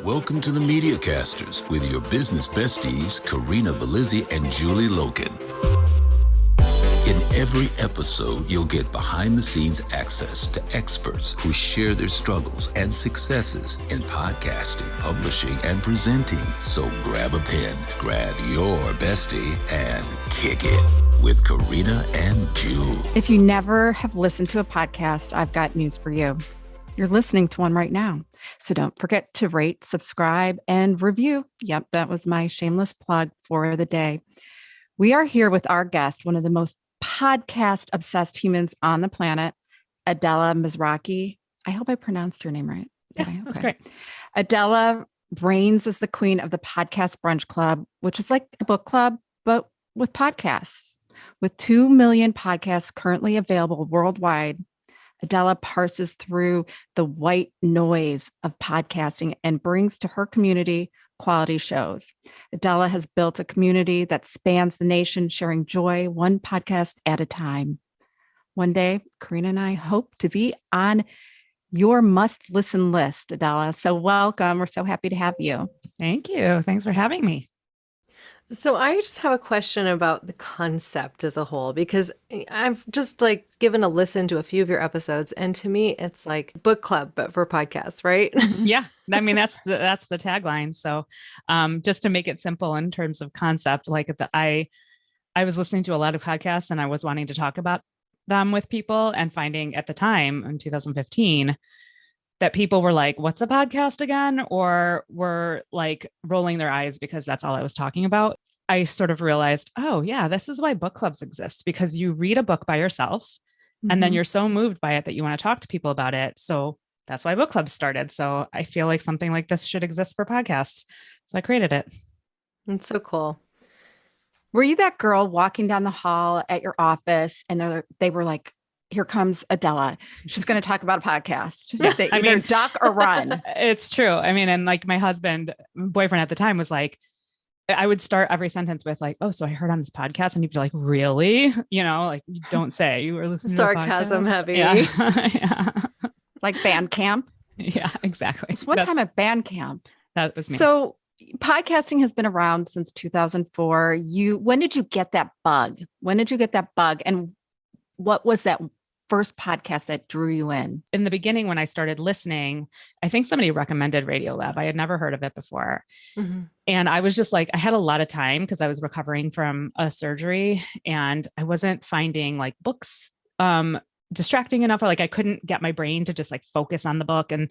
Welcome to the Mediacasters with your business besties, Corinna and Julie Loken. In every episode, you'll get behind-the-scenes access to experts who share their struggles and successes in podcasting, publishing, and presenting. So grab a pen, grab your bestie, and kick it with Corinna and Jules. If you never have listened to a podcast, I've got news for you. You're listening to one right now. So don't forget to rate, subscribe, and review. Yep, that was my shameless plug for the day. We are here with our guest, one of the most podcast-obsessed humans on the planet, Adela Mizrachi. I hope I pronounced her name right. Yeah, that's great. Adela reigns as the queen of the Podcast Brunch Club, which is like a book club, but with podcasts. With 2 million podcasts currently available worldwide, Adela parses through the white noise of podcasting and brings to her community quality shows. Adela has built a community that spans the nation, sharing joy one podcast at a time. One day, Corinna and I hope to be on your must-listen list, Adela. So welcome. We're so happy to have you. Thank you. Thanks for having me. So I just have a question about the concept as a whole, because I've just given a listen to a few of your episodes, and to me, it's like book club, but for podcasts, right? Yeah. I mean, that's the tagline. So just to make it simple in terms of concept, I was listening to a lot of podcasts and I was wanting to talk about them with people, and finding at the time in 2015 that people were like, what's a podcast again? Or were like rolling their eyes because that's all I was talking about. I sort of realized, oh yeah, this is why book clubs exist, because you read a book by yourself and then you're so moved by it that you want to talk to people about it. So that's why book clubs started. So I feel like something like this should exist for podcasts. So I created it. It's so cool. Were you that girl walking down the hall at your office and they were like, here comes Adela. She's going to talk about a podcast. Yeah, They either duck or run. It's true. I mean, and like my boyfriend at the time was like, I would start every sentence with like, oh, so I heard on this podcast, and he'd be like, really? You know, like, you don't say you were listening Sarcasm to a podcast. heavy. Yeah. Yeah. Like band camp. Yeah, exactly. It's one time at band camp. That was me. So podcasting has been around since 2004. When did you get that bug? And what was that first podcast that drew you in? In the beginning, when I started listening, I think somebody recommended Radiolab. I had never heard of it before. Mm-hmm. And I was just like, I had a lot of time because I was recovering from a surgery, and I wasn't finding like books distracting enough, or like I couldn't get my brain to just like focus on the book, and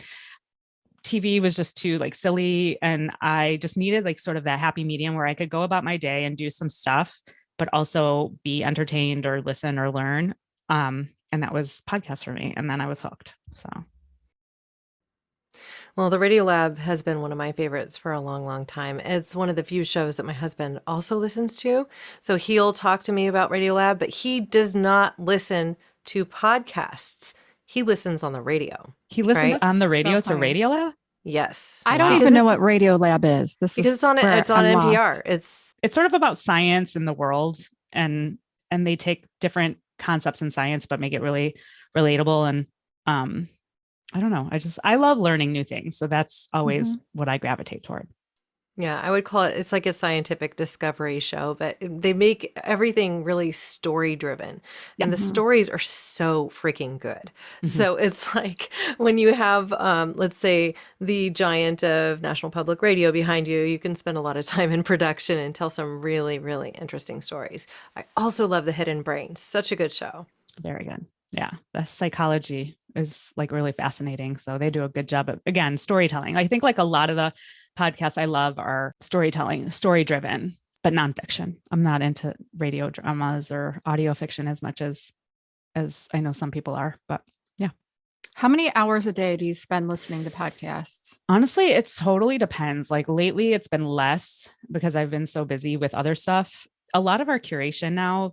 TV was just too like silly. And I just needed like sort of that happy medium where I could go about my day and do some stuff, but also be entertained or listen or learn. And that was podcasts for me. And then I was hooked. So. Well, the Radiolab has been one of my favorites for a long, long time. It's one of the few shows that my husband also listens to. So he'll talk to me about Radiolab, but he does not listen to podcasts. He listens on the radio. He listens on the radio to Radiolab? Yes. I don't even know what Radiolab is. Because it's on NPR. It's sort of about science in the world, and they take different concepts in science, but make it really relatable. And I don't know. I love learning new things. So that's always what I gravitate toward. Yeah, I would call it's like a scientific discovery show, but they make everything really story driven. And the stories are so freaking good. So it's like when you have, let's say, the giant of National Public Radio behind you, you can spend a lot of time in production and tell some really, really interesting stories. I also love The Hidden Brain. Such a good show. Very good. Yeah. The psychology is like really fascinating. So they do a good job of, again, storytelling. I think like a lot of the podcasts I love are storytelling, story driven, but nonfiction. I'm not into radio dramas or audio fiction as much as I know some people are, but yeah. How many hours a day do you spend listening to podcasts? Honestly, it totally depends. Like lately it's been less because I've been so busy with other stuff. A lot of our curation now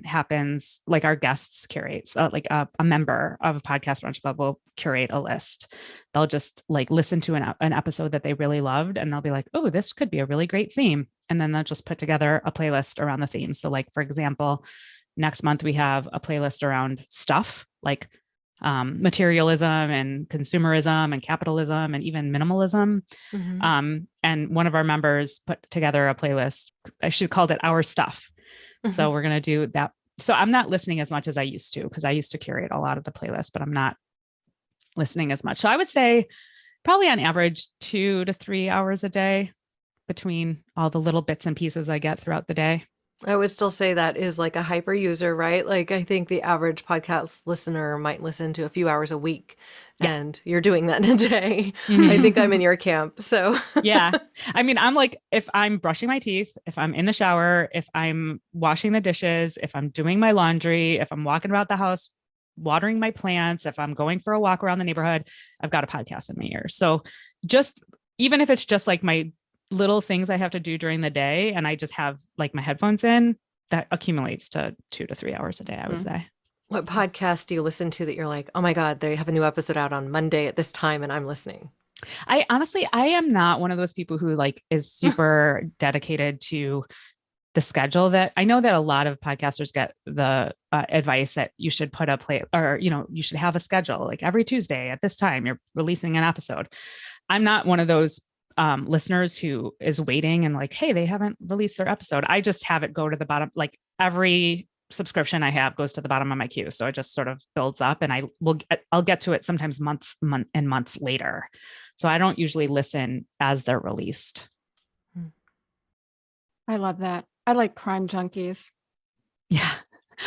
happens like our guests curate, like a member of a Podcast Brunch Club will curate a list. They'll just like listen to an episode that they really loved, and they'll be like, oh, this could be a really great theme. And then they'll just put together a playlist around the theme. So like, for example, next month we have a playlist around stuff, like materialism and consumerism and capitalism and even minimalism. And one of our members put together a playlist. She called it Our Stuff. So we're going to do that. So I'm not listening as much as I used to, because I used to curate a lot of the playlist, but I'm not listening as much. So I would say probably on average 2 to 3 hours a day between all the little bits and pieces I get throughout the day. I would still say that is like a hyper user, right? Like I think the average podcast listener might listen to a few hours a week, and you're doing that in a day. I think I'm in your camp. So yeah. I mean, I'm like, if I'm brushing my teeth, if I'm in the shower, if I'm washing the dishes, if I'm doing my laundry, if I'm walking about the house, watering my plants, if I'm going for a walk around the neighborhood, I've got a podcast in my ears. So just, even if it's just like my little things I have to do during the day, and I just have like my headphones in, that accumulates to 2 to 3 hours a day, I would say. what podcast do you listen to that you're like, oh my God, they have a new episode out on Monday at this time and I'm listening? I am not one of those people who like is super dedicated to the schedule. That I know that a lot of podcasters get the advice that you should put a play, or, you should have a schedule, like every Tuesday at this time, you're releasing an episode. I'm not one of those listeners who is waiting and like, hey, they haven't released their episode. I just have it go to the bottom. Like every subscription I have goes to the bottom of my queue. So it just sort of builds up, and I'll get to it sometimes months later. So I don't usually listen as they're released. I love that. I like crime junkies. Yeah.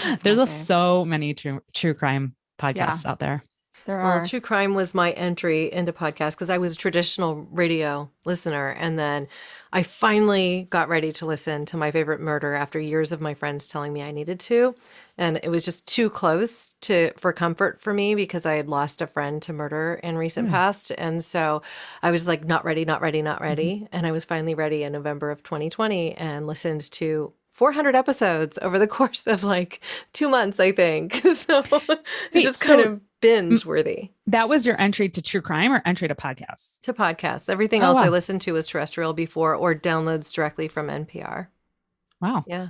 That's There's my so many true crime podcasts out there. There Well, are. true crime was my entry into podcasts because I was a traditional radio listener. And then I finally got ready to listen to My Favorite Murder after years of my friends telling me I needed to. And it was just too close for comfort for me because I had lost a friend to murder in recent past. And so I was like, not ready. And I was finally ready in November of 2020 and listened to 400 episodes over the course of like 2 months, I think. So Wait, just kind of binge worthy. That was your entry to true crime or entry to podcasts? To podcasts. Everything else I listened to was terrestrial before, or downloads directly from NPR. Wow. Yeah.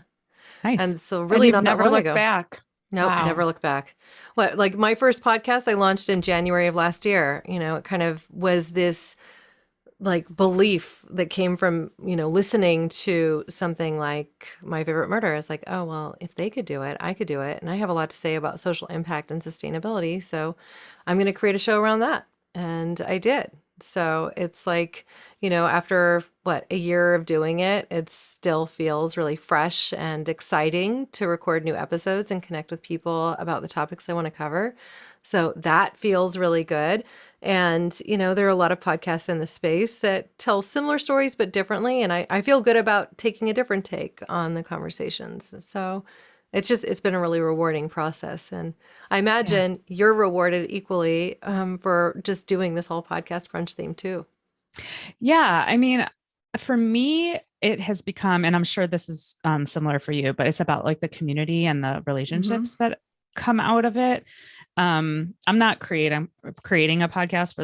Nice. And so really not that never long looked ago. back. Nope, Wow. never look back. Like my first podcast I launched in January of last year. It kind of was this like belief that came from, listening to something like My Favorite Murder. It's like, oh, well, if they could do it, I could do it. And I have a lot to say about social impact and sustainability. So I'm going to create a show around that. And I did. So it's like, after a year of doing it, it still feels really fresh and exciting to record new episodes and connect with people about the topics I want to cover. So that feels really good. And, there are a lot of podcasts in the space that tell similar stories, but differently. And I feel good about taking a different take on the conversations. So it's been a really rewarding process. And I imagine you're rewarded equally for just doing this whole podcast brunch theme too. Yeah. I mean, for me, it has become, and I'm sure this is similar for you, but it's about like the community and the relationships that come out of it. I'm not creating a podcast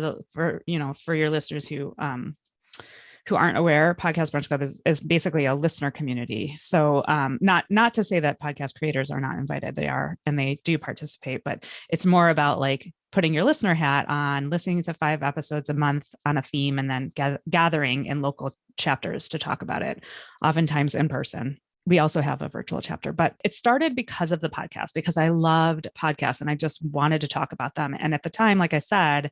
for your listeners who aren't aware. Podcast Brunch Club is basically a listener community. So not to say that podcast creators are not invited. They are, and they do participate, but it's more about like putting your listener hat on, listening to 5 episodes a month on a theme, and then gathering in local chapters to talk about it, oftentimes in person. We also have a virtual chapter, but it started because of the podcast, because I loved podcasts and I just wanted to talk about them. And at the time, like I said,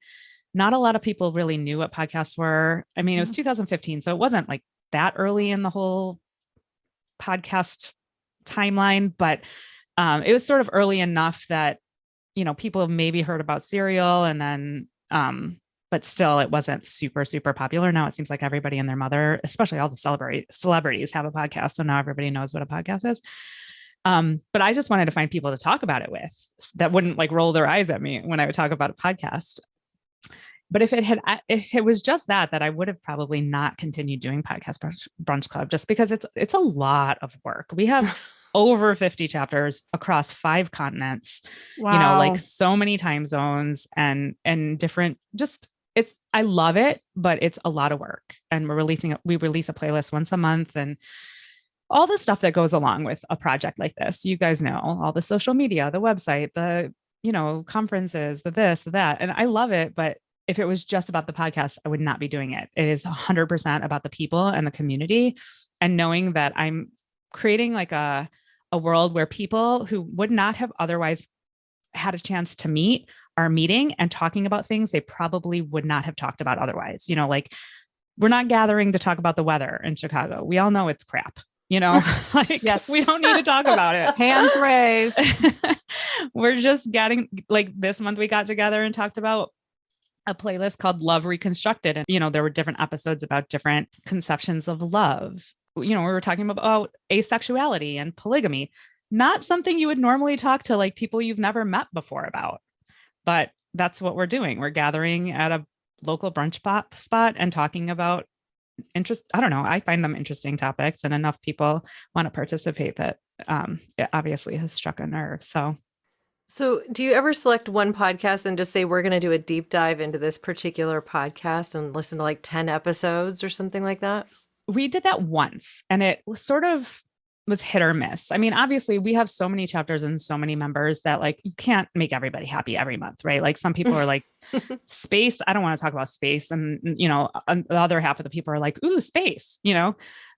not a lot of people really knew what podcasts were. I mean, it was 2015, so it wasn't like that early in the whole podcast timeline, but it was sort of early enough that, people have maybe heard about Serial, and then, but still it wasn't super, super popular. Now it seems like everybody and their mother, especially all the celebrities, have a podcast. So now everybody knows what a podcast is. But I just wanted to find people to talk about it with that wouldn't like roll their eyes at me when I would talk about a podcast. But if it was just that I would have probably not continued doing Podcast Brunch Club, just because it's a lot of work. We have over 50 chapters across 5 continents, Wow. like so many time zones and different, I love it, but it's a lot of work. And we release a playlist once a month, and all the stuff that goes along with a project like this. You guys know all the social media, the website, the conferences, the this, the that. And I love it. But if it was just about the podcast, I would not be doing it. It is 100% about the people and the community, and knowing that I'm creating like a world where people who would not have otherwise had a chance to meet are meeting and talking about things they probably would not have talked about otherwise. Like we're not gathering to talk about the weather in Chicago. We all know it's crap, like Yes. we don't need to talk about it. Hands raised. We're just getting, like, this month we got together and talked about a playlist called Love Reconstructed. And, there were different episodes about different conceptions of love. We were talking about asexuality and polygamy, not something you would normally talk to like people you've never met before about. But that's what we're doing. We're gathering at a local brunch spot and talking about I don't know. I find them interesting topics, and enough people want to participate that it obviously has struck a nerve. So do you ever select one podcast and just say, we're going to do a deep dive into this particular podcast and listen to like 10 episodes or something like that? We did that once, and it was hit or miss. I mean, obviously we have so many chapters and so many members that like you can't make everybody happy every month, right? Like some people are like, space, I don't want to talk about space. And, the other half of the people are like, ooh, space,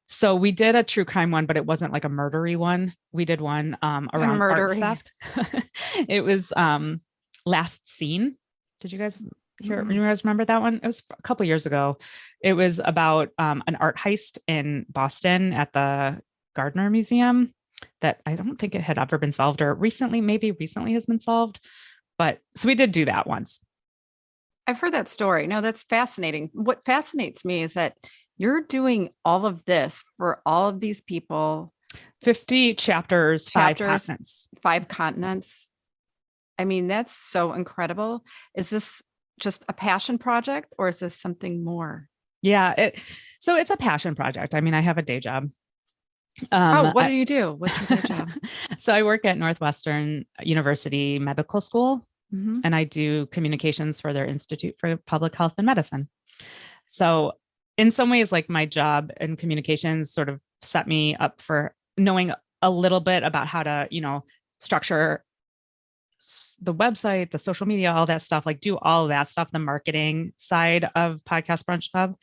So we did a true crime one, but it wasn't like a murdery one. We did one around art theft. It was Last Scene. Did you guys hear? You guys remember that one? It was a couple years ago. It was about an art heist in Boston at the Gardner Museum that I don't think it had ever been solved, or maybe recently has been solved. But so we did do that once. I've heard that story. No, that's fascinating. What fascinates me is that you're doing all of this for all of these people. 50 chapters, 5 continents. 5 continents. I mean, that's so incredible. Is this just a passion project, or is this something more? Yeah. So it's a passion project. I mean, I have a day job. What do you do? What's your day job? So I work at Northwestern University Medical School, Mm-hmm. and I do communications for their Institute for Public Health and Medicine. So in some ways, like my job in communications sort of set me up for knowing a little bit about how to, structure the website, the social media, all that stuff, like do all of that stuff, the marketing side of Podcast Brunch Club.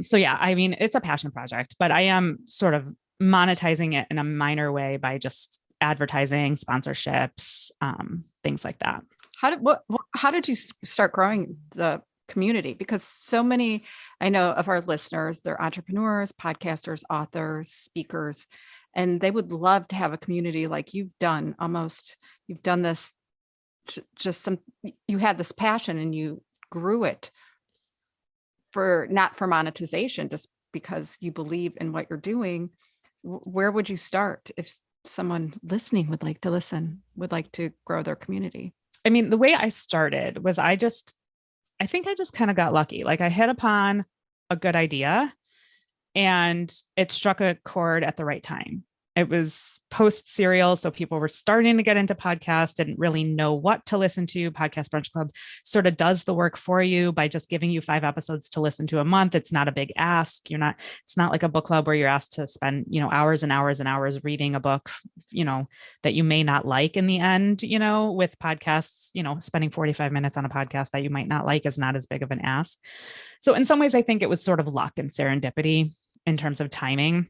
So yeah, I mean, it's a passion project, but I am sort of monetizing it in a minor way by just advertising, sponsorships, things like that. How did you start growing the community? Because so many, I know of our listeners, they're entrepreneurs, podcasters, authors, speakers, and they would love to have a community like you've done. You've done this, you had this passion and you grew it not for monetization, just because you believe in what you're doing. Where would you start if someone listening would like to grow their community? I mean, the way I started was I think I just kind of got lucky. Like I hit upon a good idea and it struck a chord at the right time. It was post serial. So people were starting to get into podcasts, didn't really know what to listen to. Podcast Brunch Club sort of does the work for you by just giving you 5 episodes to listen to a month. It's not a big ask. It's not like a book club where you're asked to spend, hours and hours and hours reading a book, that you may not like in the end, with podcasts, spending 45 minutes on a podcast that you might not like is not as big of an ask. So in some ways, I think it was sort of luck and serendipity in terms of timing.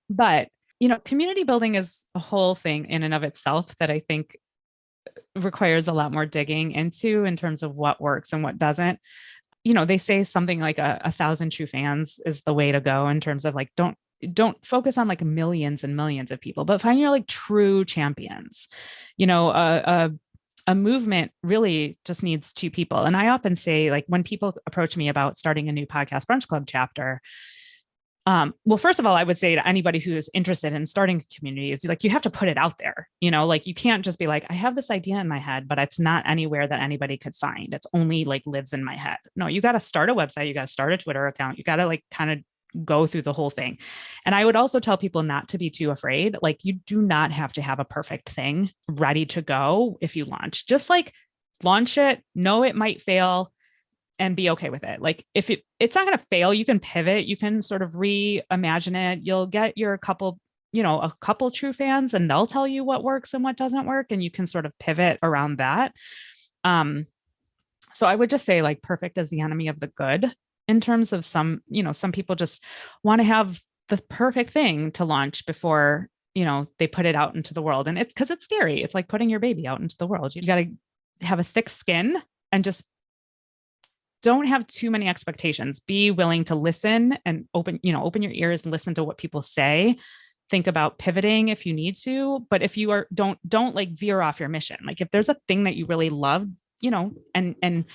But community building is a whole thing in and of itself that I think requires a lot more digging into in terms of what works and what doesn't. They say something like 1,000 true fans is the way to go in terms of like, don't focus on like millions and millions of people, but find your like true champions. A movement really just needs 2 people. And I often say, like, when people approach me about starting a new Podcast Brunch Club chapter, well, first of all, I would say to anybody who is interested in starting a community is like, you have to put it out there, like you can't just be like, I have this idea in my head, but it's not anywhere that anybody could find. It's only like lives in my head. No, you got to start a website. You got to start a Twitter account. You got to like kind of go through the whole thing. And I would also tell people not to be too afraid. Like you do not have to have a perfect thing ready to go if you launch. Just like launch it, know it might fail, and be okay with it. Like if it's not going to fail, you can pivot, you can sort of reimagine it. You'll get your couple a couple true fans, and they'll tell you what works and what doesn't work, and you can sort of pivot around that. So I would just say like perfect is the enemy of the good in terms of some people just want to have the perfect thing to launch before, they put it out into the world. And it's because it's scary. It's like putting your baby out into the world. You got to have a thick skin and just don't have too many expectations. Be willing to listen and open your ears and listen to what people say. Think about pivoting if you need to, but if you are, don't like veer off your mission. Like if there's a thing that you really love, and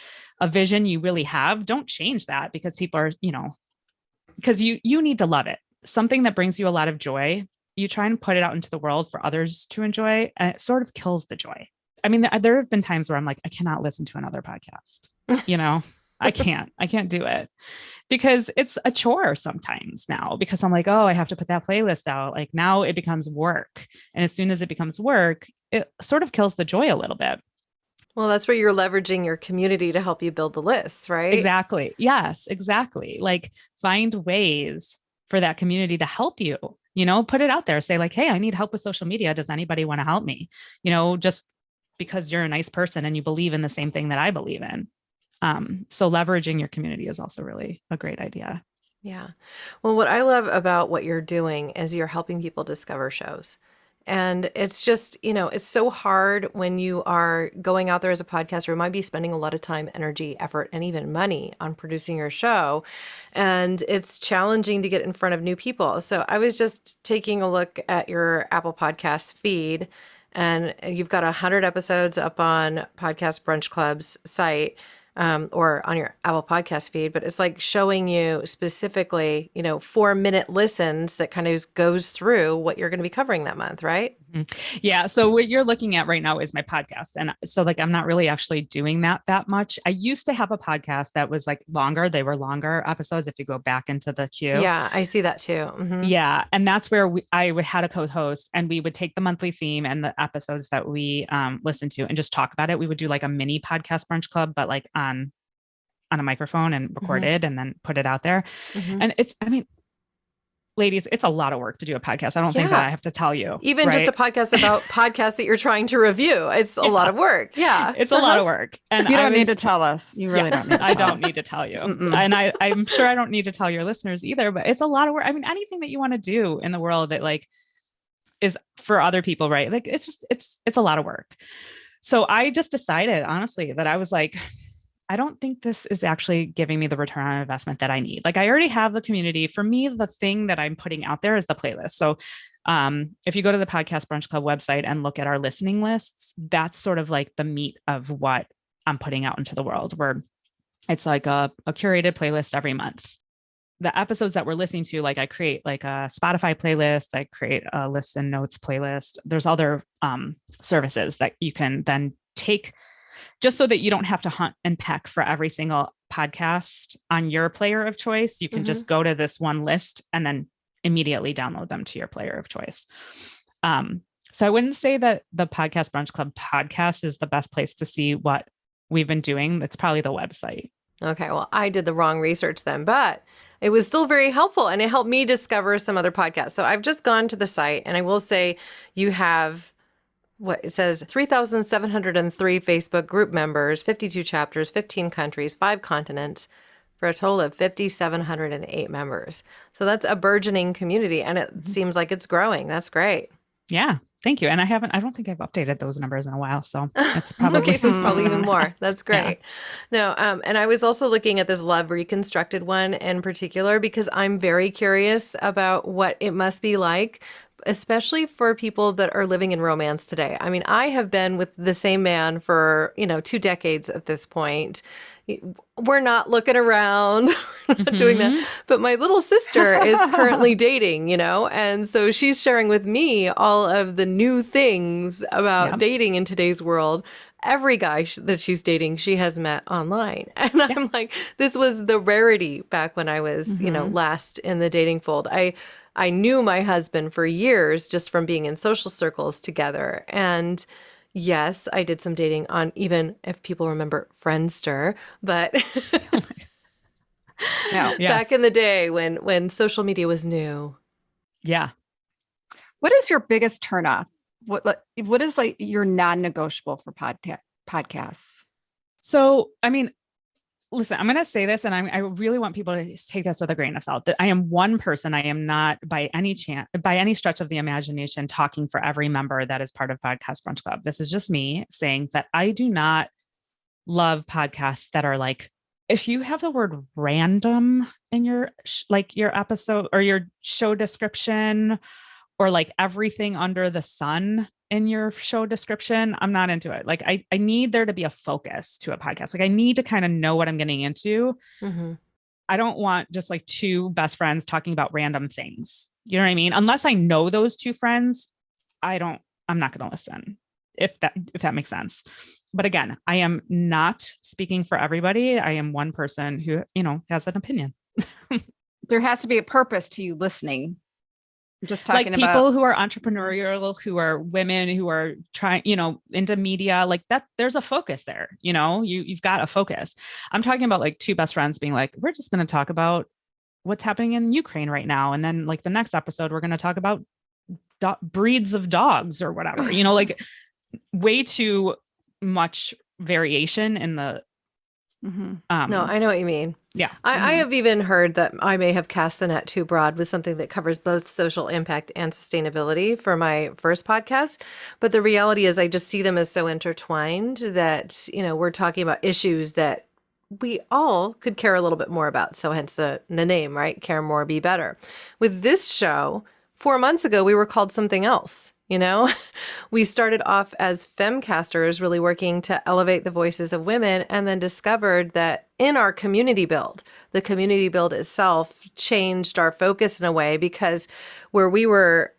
a vision you really have, don't change that because people are, because you need to love it. Something that brings you a lot of joy, you try and put it out into the world for others to enjoy, and it sort of kills the joy. I mean, there have been times where I'm like, I cannot listen to another podcast, I can't do it because it's a chore sometimes now, because I'm like, oh, I have to put that playlist out. Like now it becomes work. And as soon as it becomes work, it sort of kills the joy a little bit. Well, that's where you're leveraging your community to help you build the lists, right? Exactly. Yes, exactly. Like find ways for that community to help you, put it out there, say like, hey, I need help with social media. Does anybody want to help me? Just because you're a nice person and you believe in the same thing that I believe in. So leveraging your community is also really a great idea. Yeah. Well, what I love about what you're doing is you're helping people discover shows. And it's just, it's so hard when you are going out there as a podcaster. You might be spending a lot of time, energy, effort, and even money on producing your show. And it's challenging to get in front of new people. So I was just taking a look at your Apple Podcast feed, and you've got 100 episodes up on Podcast Brunch Club's site. Or on your Apple Podcast feed, but it's like showing you specifically, 4-minute listens that kind of goes through what you're going to be covering that month, right? Mm-hmm. Yeah. So what you're looking at right now is my podcast. And so like, I'm not really actually doing that much. I used to have a podcast that was like longer. They were longer episodes if you go back into the queue. Yeah, I see that too. Mm-hmm. Yeah. And that's where I would had a co-host, and we would take the monthly theme and the episodes that we listened to and just talk about it. We would do like a mini podcast brunch club, but like on a microphone and recorded and then put it out there. And ladies, it's a lot of work to do a podcast. I don't think that I have to tell you. Even just a podcast about podcasts that you're trying to review. It's a lot of work. Yeah. It's a lot of work. And you don't need to tell us. You really don't need to I don't need to tell you. And I'm sure I don't need to tell your listeners either, but it's a lot of work. I mean, anything that you want to do in the world that like is for other people, right? Like it's a lot of work. So I just decided honestly that I was like, I don't think this is actually giving me the return on investment that I need. Like I already have the community. For me, the thing that I'm putting out there is the playlist. So if you go to the Podcast Brunch Club website and look at our listening lists, that's sort of like the meat of what I'm putting out into the world, where it's like a curated playlist every month. The episodes that we're listening to, like I create like a Spotify playlist, I create a listen notes playlist. There's other services that you can then take just so that you don't have to hunt and peck for every single podcast on your player of choice. You can just go to this one list and then immediately download them to your player of choice. So I wouldn't say that the Podcast Brunch Club podcast is the best place to see what we've been doing. It's probably the website. Okay. Well, I did the wrong research then, but it was still very helpful, and it helped me discover some other podcasts. So I've just gone to the site, and I will say you have what it says 3,703 Facebook group members, 52 chapters, 15 countries, 5 continents, for a total of 5,708 members. So that's a burgeoning community, and it seems like it's growing. That's great. Yeah. Thank you. And I don't think I've updated those numbers in a while. So that's probably, okay. So it's probably even more. That's great. Yeah. No. And I was also looking at this Love Reconstructed one in particular, because I'm very curious about what it must be like, especially for people that are living in romance today. I mean, I have been with the same man for, 2 decades at this point. We're not looking around, we're not doing that. But my little sister is currently dating, and so she's sharing with me all of the new things about dating in today's world. Every guy that she's dating, she has met online. And I'm like, this was the rarity back when I was, last in the dating fold. I knew my husband for years just from being in social circles together. And yes, I did some dating on, even if people remember, Friendster, but back in the day when social media was new. Yeah. What is your biggest turnoff? What is like your non-negotiable for podcasts? So, I mean, listen, I'm going to say this, and I really want people to take this with a grain of salt, that I am one person. I am not by any stretch of the imagination talking for every member that is part of Podcast Brunch Club. This is just me saying that I do not love podcasts that are like, if you have the word random in your episode or your show description, or like everything under the sun in your show description, I'm not into it. Like I need there to be a focus to a podcast. Like I need to kind of know what I'm getting into. Mm-hmm. I don't want just like two best friends talking about random things. You know what I mean? Unless I know those two friends, I'm not going to listen, if that makes sense. But again, I am not speaking for everybody. I am one person who, has an opinion. There has to be a purpose to you listening. I'm just talking like people who are entrepreneurial, who are women, who are trying, into media, like that. There's a focus there. You've got a focus. I'm talking about like two best friends being like, we're just going to talk about what's happening in Ukraine right now. And then like the next episode, we're going to talk about breeds of dogs or whatever, like way too much variation in the no, I know what you mean. Yeah. I have even heard that I may have cast the net too broad with something that covers both social impact and sustainability for my first podcast. But the reality is I just see them as so intertwined that, we're talking about issues that we all could care a little bit more about. So hence the name, right? Care more, be better. With this show, 4 months ago, we were called something else. We started off as femcasters, really working to elevate the voices of women, and then discovered that in our community build, the community build itself changed our focus in a way, because where we were,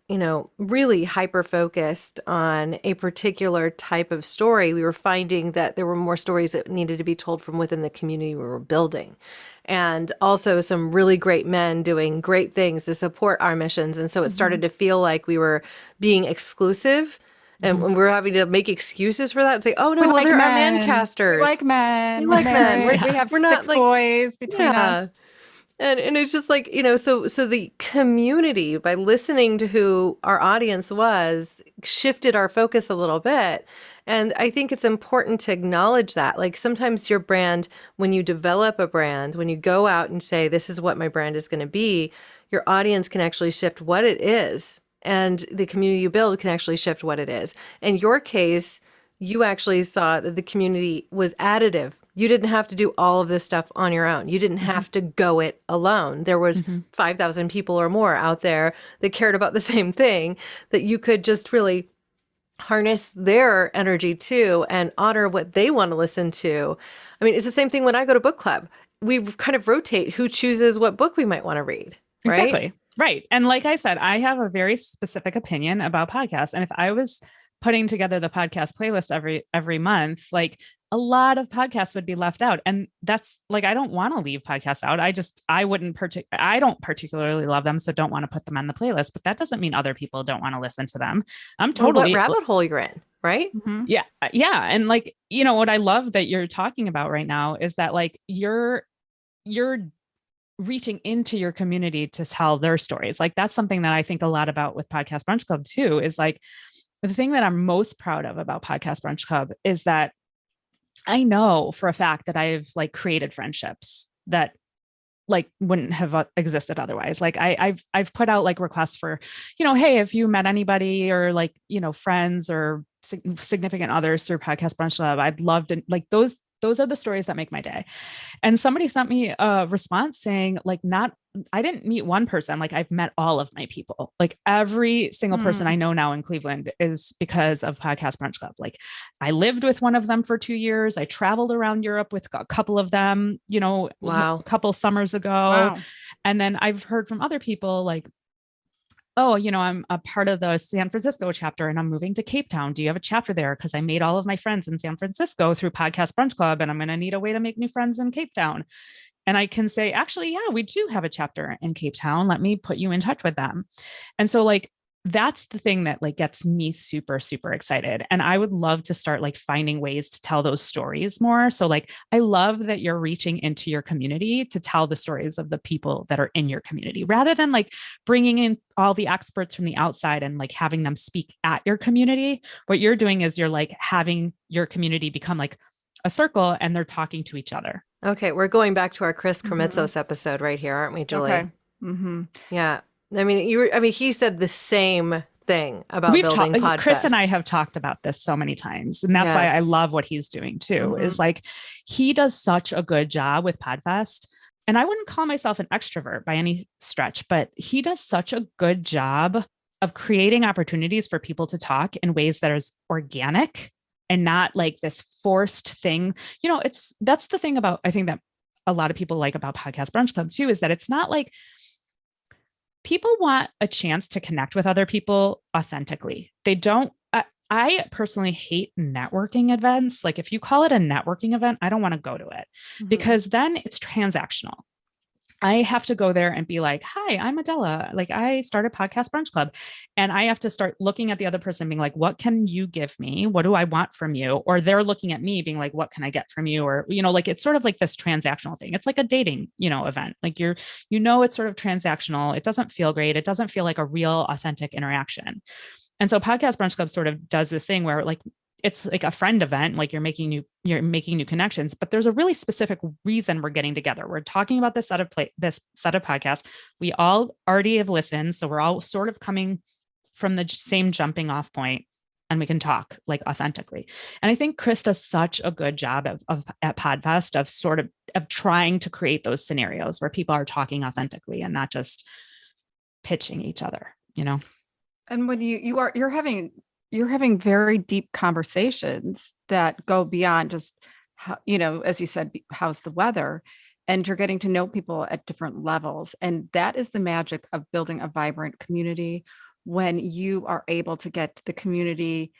really hyper-focused on a particular type of story, we were finding that there were more stories that needed to be told from within the community we were building. And also some really great men doing great things to support our missions. And so it started to feel like we were being exclusive, and we were having to make excuses for that and say, oh, no, well, there are man casters. We like men. We like men. We have we're not 6 boys between us. And it's just like, so the community, by listening to who our audience was, shifted our focus a little bit. And I think it's important to acknowledge that. Like sometimes your brand, when you develop a brand, when you go out and say, this is what my brand is going to be, your audience can actually shift what it is. And the community you build can actually shift what it is. In your case, you actually saw that the community was additive. You didn't have to do all of this stuff on your own. You didn't have to go it alone. There was 5,000 people or more out there that cared about the same thing, that you could just really harness their energy too and honor what they want to listen to. I mean, it's the same thing when I go to book club. We kind of rotate who chooses what book we might want to read, right? Exactly. Right. And like I said, I have a very specific opinion about podcasts. And if I was putting together the podcast playlist every month, like a lot of podcasts would be left out. And that's like, I don't want to leave podcasts out. I don't particularly love them, so don't want to put them on the playlist, but that doesn't mean other people don't want to listen to them. I'm totally what rabbit hole you're in, right? Yeah. Yeah. And like, what I love that you're talking about right now is that like you're reaching into your community to tell their stories. Like that's something that I think a lot about with Podcast Brunch Club too, is like the thing that I'm most proud of about Podcast Brunch Club is that I know for a fact that I've like created friendships that like wouldn't have existed otherwise. Like I've put out like requests for, hey, if you met anybody or like, friends or significant others through Podcast Brunch Club, I'd love to, like those are the stories that make my day. And somebody sent me a response saying like, I didn't meet one person. Like I've met all of my people. Like every single person I know now in Cleveland is because of Podcast Brunch Club. Like I lived with one of them for 2 years. I traveled around Europe with a couple of them, a couple summers ago. Wow. And then I've heard from other people like, oh, I'm a part of the San Francisco chapter and I'm moving to Cape Town. Do you have a chapter there? Because I made all of my friends in San Francisco through Podcast Brunch Club and I'm going to need a way to make new friends in Cape Town. And I can say, actually, yeah, we do have a chapter in Cape Town. Let me put you in touch with them. And so like, that's the thing that like gets me super, super excited. And I would love to start like finding ways to tell those stories more. So like, I love that you're reaching into your community to tell the stories of the people that are in your community, rather than like bringing in all the experts from the outside and like having them speak at your community. What you're doing is you're like having your community become like a circle and they're talking to each other. Okay, we're going back to our Chris Krimitsos episode right here, aren't we, Julie? Okay. Mm-hmm. Yeah. I mean, he said the same thing about building Podfest. Chris and I have talked about this so many times. And that's why I love what he's doing too, is like, he does such a good job with Podfest. And I wouldn't call myself an extrovert by any stretch, but he does such a good job of creating opportunities for people to talk in ways that is organic and not like this forced thing. You know, that's the thing about, I think that a lot of people like about Podcast Brunch Club too, is that it's not like, people want a chance to connect with other people authentically. They don't, I personally hate networking events. Like if you call it a networking event, I don't want to go to it because then it's transactional. I have to go there and be like, hi, I'm Adela. Like I started Podcast Brunch Club, and I have to start looking at the other person being like, what can you give me? What do I want from you? Or they're looking at me being like, what can I get from you? Or, you know, like, it's sort of like this transactional thing. It's like a dating, you know, event. Like it's sort of transactional. It doesn't feel great. It doesn't feel like a real authentic interaction. And so Podcast Brunch Club sort of does this thing where like, it's like a friend event, like you're making new connections, but there's a really specific reason we're getting together. We're talking about this set of podcasts. We all already have listened. So we're all sort of coming from the same jumping off point, and we can talk like authentically. And I think Chris does such a good job at Podfest of trying to create those scenarios where people are talking authentically and not just pitching each other, you know? And when you're having very deep conversations that go beyond just how, you know, as you said, how's the weather, and you're getting to know people at different levels. And that is the magic of building a vibrant community, when you are able to get the community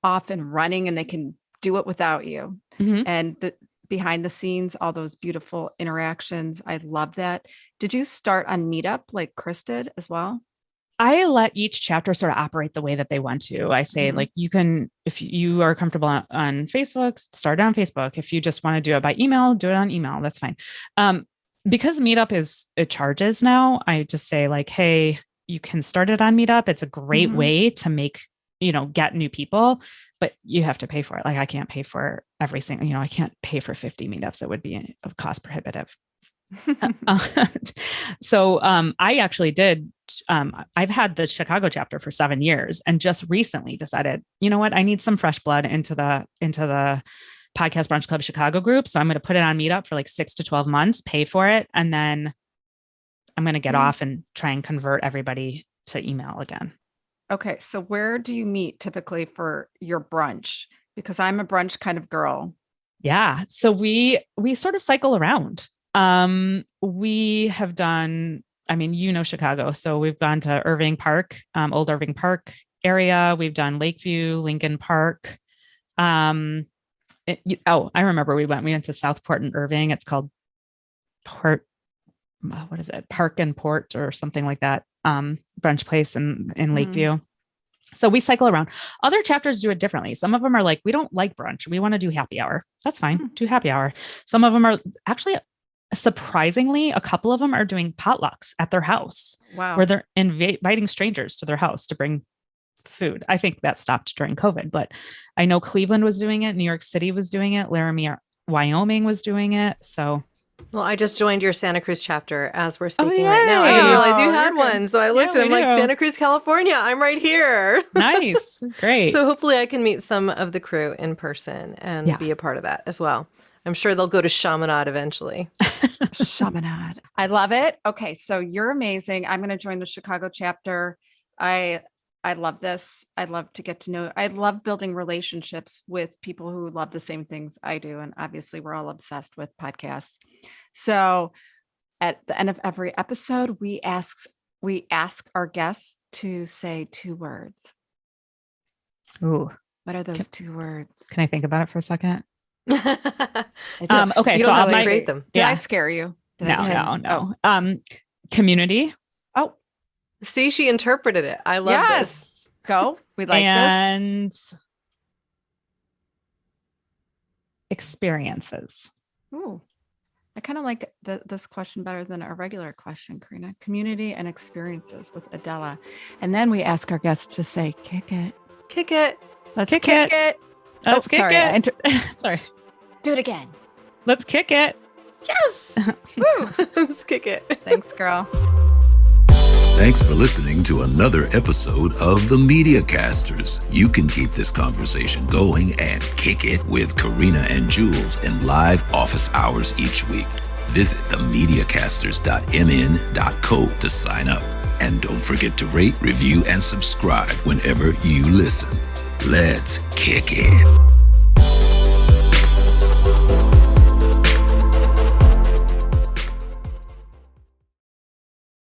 off and running and they can do it without you. And behind the scenes, all those beautiful interactions. I love that. Did you start on Meetup like Chris did as well? I let each chapter sort of operate the way that they want to. I say, like, you can, if you are comfortable on Facebook, start it on Facebook. If you just want to do it by email, do it on email. That's fine. Because Meetup it charges now, I just say like, hey, you can start it on Meetup. It's a great way to get new people, but you have to pay for it. Like I can't pay for every single, I can't pay for 50 meetups. It would be cost prohibitive. So I actually did. I've had the Chicago chapter for 7 years, and just recently decided, you know what, I need some fresh blood into the Podcast Brunch Club Chicago group. So I'm going to put it on Meetup for like 6 to 12 months, pay for it, and then I'm going to get off and try and convert everybody to email again. Okay, so where do you meet typically for your brunch? Because I'm a brunch kind of girl. Yeah, so we sort of cycle around. We have done, Chicago. So we've gone to Irving Park, Old Irving Park area. We've done Lakeview, Lincoln Park. I remember we went to Southport and Irving. It's called Park and Port or something like that. Brunch place in Lakeview. So we cycle around. Other chapters do it differently. Some of them are like, we don't like brunch. We want to do happy hour. That's fine. Do happy hour. Some of them are actually, surprisingly, a couple of them are doing potlucks at their house. Wow. Where they're inviting strangers to their house to bring food. I think that stopped during COVID, but I know Cleveland was doing it. New York City was doing it. Laramie, Wyoming was doing it. So. Well, I just joined your Santa Cruz chapter as we're speaking right now. I didn't realize you had one. So I looked and I'm like, Santa Cruz, California, I'm right here. Nice. Great. So hopefully I can meet some of the crew in person and be a part of that as well. I'm sure they'll go to Chaminade eventually. Chaminade. I love it. Okay. So you're amazing. I'm going to join the Chicago chapter. I love this. I love to get to know. I love building relationships with people who love the same things I do. And obviously we're all obsessed with podcasts. So at the end of every episode, we ask our guests to say 2 words. Ooh. What are those 2 words? Can I think about it for a second? Okay. So I'll create them. Did I scare you? No. Community. Oh. See, she interpreted it. I love this. Yes. Go. We like this. And experiences. Ooh. I kind of like this question better than our regular question, Corinna. Community and experiences with Adela. And then we ask our guests to say, kick it. Kick it. Let's Kick kick it. it. Let's kick sorry. it. Sorry. Do it again. Let's kick it. Yes. Woo. Let's kick it. Thanks, girl. Thanks for listening to another episode of The Media Casters. You can keep this conversation going and kick it with Corinna and Jules in live office hours each week. Visit themediacasters.mn.co to sign up. And don't forget to rate, review, and subscribe whenever you listen. Let's kick it.